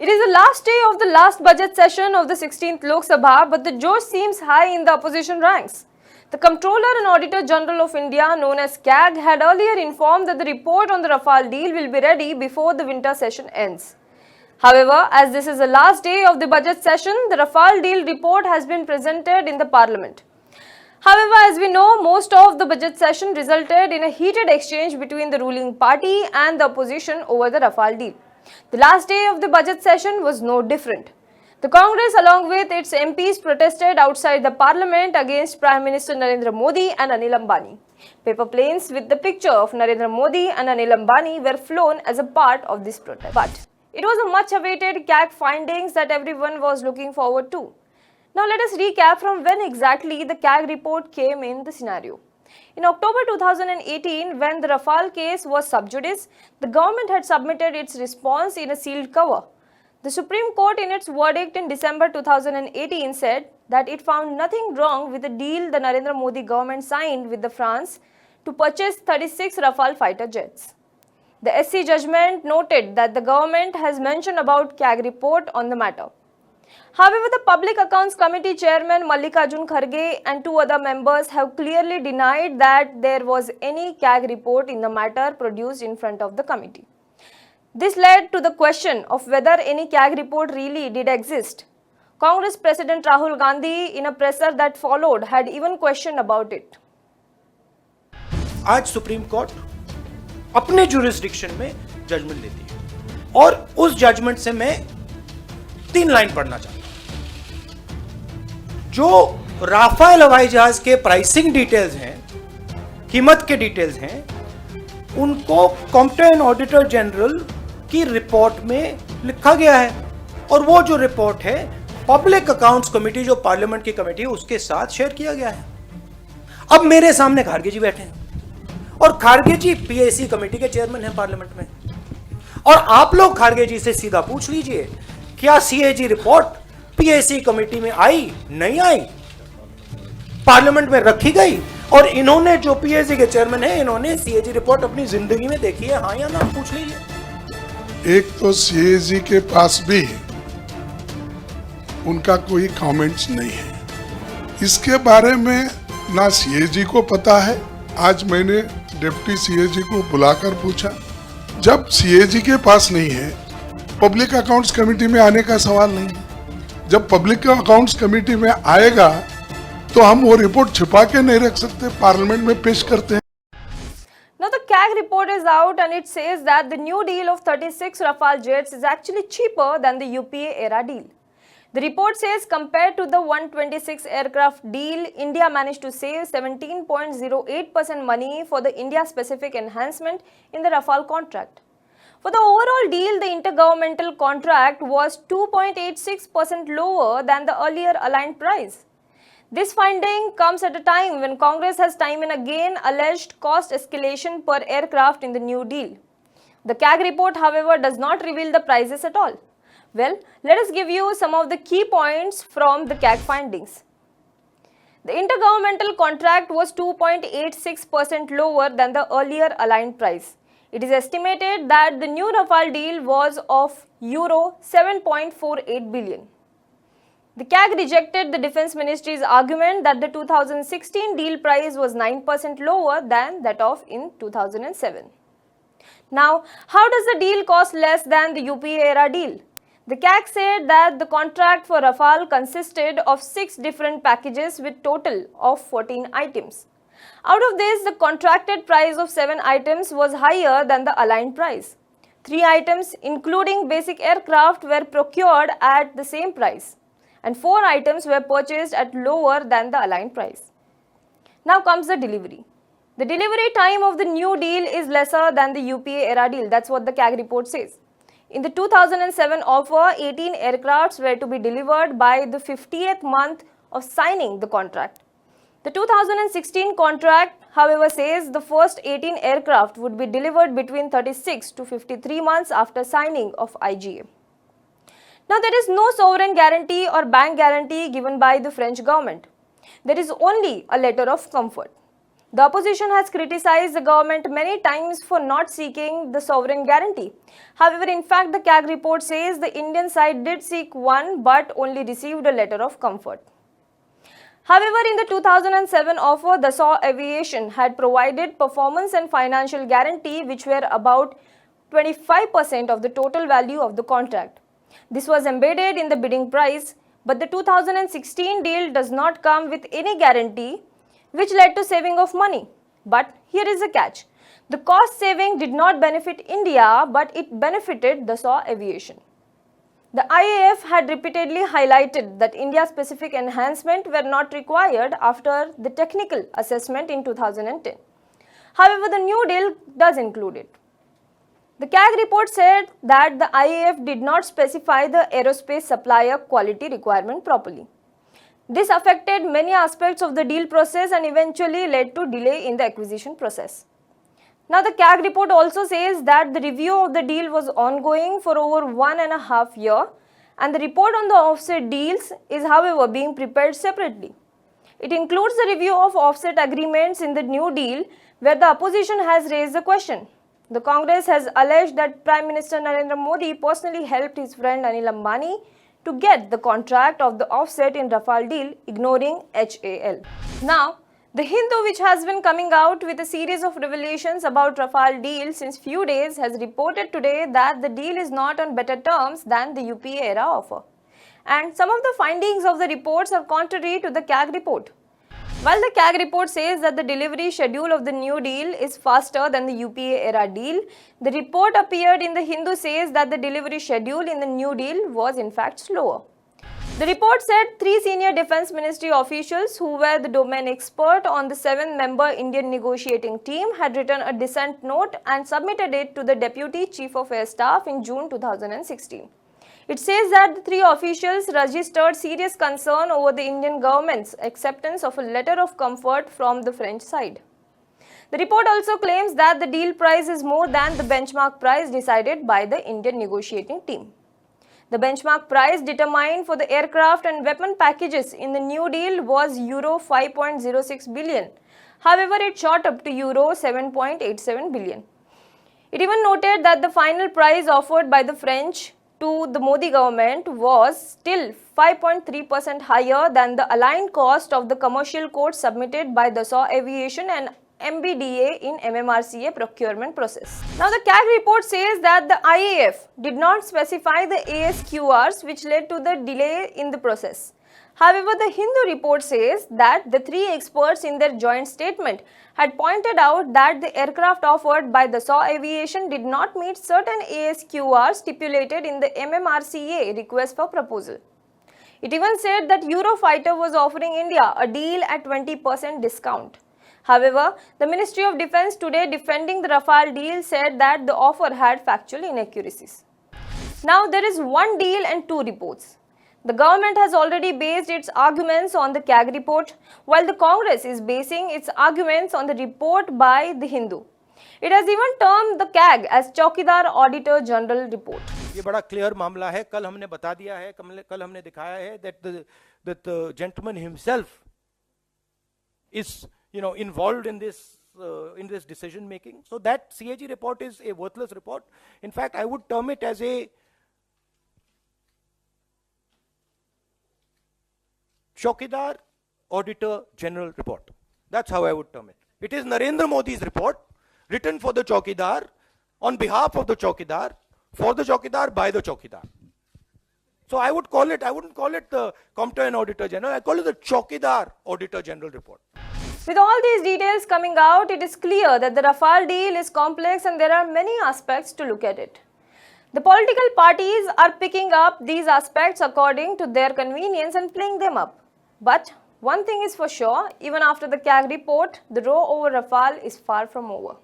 It is the last day of the last budget session of the 16th Lok Sabha, but the josh seems high in the opposition ranks. The Comptroller and Auditor General of India, known as CAG, had earlier informed that the report on the Rafale deal will be ready before the winter session ends. However, as this is the last day of the budget session, the Rafale deal report has been presented in the Parliament. However, as we know, most of the budget session resulted in a heated exchange between the ruling party and the opposition over the Rafale deal. The last day of the budget session was no different. The Congress, along with its MPs, protested outside the Parliament against Prime Minister Narendra Modi and Anil Ambani. Paper planes with the picture of Narendra Modi and Anil Ambani were flown as a part of this protest. But it was a much-awaited CAG findings that everyone was looking forward to. Now let us recap from when exactly the CAG report came in the scenario. In October 2018, when the Rafale case was sub judice, the government had submitted its response in a sealed cover. The Supreme Court, in its verdict in December 2018, said that it found nothing wrong with the deal the Narendra Modi government signed with France to purchase 36 Rafale fighter jets. The SC judgment noted that the government has mentioned about CAG report on the matter. However, the Public Accounts Committee Chairman Mallikarjun Kharge and two other members have clearly denied that there was any CAG report in the matter produced in front of the committee. This led to the question of whether any CAG report really did exist. Congress President Rahul Gandhi, in a presser that followed, had even questioned about it. आज supreme court अपने jurisdiction में judgement देती है और उस judgement से मैं 3 line पढ़ना चाहता हूं। जो राफेल हवाई जहाज के प्राइसिंग डिटेल्स हैं, कीमत के डिटेल्स हैं, उनको कॉम्प्ट्रोलर एंड ऑडिटर जनरल की रिपोर्ट में लिखा गया है और वो जो रिपोर्ट है पब्लिक अकाउंट्स कमेटी, जो पार्लियामेंट की कमेटी है, उसके साथ शेयर किया गया है। अब मेरे सामने खारगे जी बैठे हैं और खारगे जी पीएसी कमेटी के चेयरमैन हैं पार्लियामेंट में, और आप लोग खारगे जी से सीधा पूछ लीजिए क्या सीएजी रिपोर्ट पीएसी कमेटी में आई, नहीं आई, पार्लियामेंट में रखी गई, और इन्होंने जो पीएसी के चेयरमैन है, इन्होंने सीएजी रिपोर्ट अपनी जिंदगी में देखी है, हाँ या ना, पूछ लीजिए। एक तो सीएजी के पास भी उनका कोई कमेंट्स नहीं है, इसके बारे में ना सीएजी को पता है। आज मैंने डिप्टी सीएजी को बुलाकर पूछा, जब सीएजी के पास नहीं है, पब्लिक अकाउंट्स कमेटी में आने का सवाल नहीं है। जब पब्लिक अकाउंट्स कमेटी में आएगा तो हम वो रिपोर्ट छिपा के नहीं रख सकते, पार्लियामेंट में पेश करते हैं। Now the CAG report is out and it says that the new deal of 36 Rafale jets is actually cheaper than the UPA-era deal. The report says compared to the 126 aircraft deal, India managed to save 17.08% money for the India Specific Enhancement in the Rafale contract. For the overall deal, the inter-governmental contract was 2.86% lower than the earlier aligned price. This finding comes at a time when Congress has time and again alleged cost escalation per aircraft in the new deal. The CAG report, however, does not reveal the prices at all. Well, let us give you some of the key points from the CAG findings. The intergovernmental contract was 2.86% lower than the earlier aligned price. It is estimated that the new Rafale deal was of Euro 7.48 billion. The CAG rejected the Defence Ministry's argument that the 2016 deal price was 9% lower than that of in 2007. Now, how does the deal cost less than the UPA-era deal? The CAG said that the contract for Rafale consisted of 6 different packages with total of 14 items. Out of this, the contracted price of 7 items was higher than the aligned price. 3 items, including basic aircraft, were procured at the same price, and 4 items were purchased at lower than the aligned price. Now comes the delivery. The delivery time of the new deal is lesser than the UPA-era deal. That's what the CAG report says. In the 2007 offer, 18 aircrafts were to be delivered by the 50th month of signing the contract. The 2016 contract, however, says the first 18 aircraft would be delivered between 36 to 53 months after signing of IGA. Now, there is no sovereign guarantee or bank guarantee given by the French government. There is only a letter of comfort. The opposition has criticized the government many times for not seeking the sovereign guarantee. However, in fact, the CAG report says the Indian side did seek one but only received a letter of comfort. However, in the 2007 offer, Dassault Aviation had provided performance and financial guarantee which were about 25% of the total value of the contract. This was embedded in the bidding price, but the 2016 deal does not come with any guarantee, which led to saving of money. But here is a catch. The cost saving did not benefit India, but it benefited Dassault Aviation. The IAF had repeatedly highlighted that India Specific Enhancements were not required after the technical assessment in 2010. However, the new deal does include it. The CAG report said that the IAF did not specify the aerospace supplier quality requirement properly. This affected many aspects of the deal process and eventually led to delay in the acquisition process. Now, the CAG report also says that the review of the deal was ongoing for over 1.5 years, and the report on the offset deals is, however, being prepared separately. It includes the review of offset agreements in the new deal, where the opposition has raised the question. The Congress has alleged that Prime Minister Narendra Modi personally helped his friend Anil Ambani to get the contract of the offset in Rafale deal, ignoring HAL. Now, the Hindu, which has been coming out with a series of revelations about Rafale deal since few days, has reported today that the deal is not on better terms than the UPA-era offer. And some of the findings of the reports are contrary to the CAG report. While the CAG report says that the delivery schedule of the new deal is faster than the UPA-era deal, the report appeared in the Hindu says that the delivery schedule in the new deal was in fact slower. The report said 3 senior defense ministry officials who were the domain expert on the 7-member Indian negotiating team had written a dissent note and submitted it to the Deputy Chief of Air Staff in June 2016. It says that the 3 officials registered serious concern over the Indian government's acceptance of a letter of comfort from the French side. The report also claims that the deal price is more than the benchmark price decided by the Indian negotiating team. The benchmark price determined for the aircraft and weapon packages in the new deal was Euro 5.06 billion. However, it shot up to Euro 7.87 billion. It even noted that the final price offered by the French to the Modi government was still 5.3% higher than the aligned cost of the commercial quotes submitted by Dassault Aviation and MBDA in MMRCA procurement process. Now, the CAG report says that the IAF did not specify the ASQRs, which led to the delay in the process. However, the Hindu report says that the 3 experts in their joint statement had pointed out that the aircraft offered by Dassault Aviation did not meet certain ASQRs stipulated in the MMRCA request for proposal. It even said that Eurofighter was offering India a deal at 20% discount. However, the Ministry of Defence today defending the Rafale deal said that the offer had factual inaccuracies. Now, there is one deal and 2 reports. The government has already based its arguments on the CAG report, while the Congress is basing its arguments on the report by the Hindu. It has even termed the CAG as Chaukidar Auditor General report. ये बड़ा clear मामला है. कल हमने बता दिया है, कल हमने दिखाया है that the gentleman himself is involved in this decision making. So that CAG report is a worthless report. In fact, I would term it as a Chaukidar Auditor General report. That's how I would term it. It is Narendra Modi's report, written for the Chaukidar, on behalf of the Chaukidar, for the Chaukidar, by the Chaukidar. So I wouldn't call it the Comptroller and Auditor General, I call it the Chaukidar Auditor General report. With all these details coming out, it is clear that the Rafale deal is complex and there are many aspects to look at it. The political parties are picking up these aspects according to their convenience and playing them up. But one thing is for sure, even after the CAG report, the row over Rafale is far from over.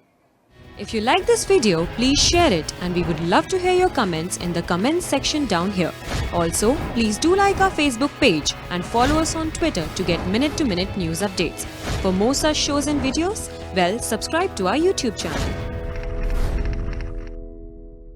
If you like this video, please share it and we would love to hear your comments in the comments section down here. Also, please do like our Facebook page and follow us on Twitter to get minute-to-minute news updates. For more such shows and videos, subscribe to our YouTube channel.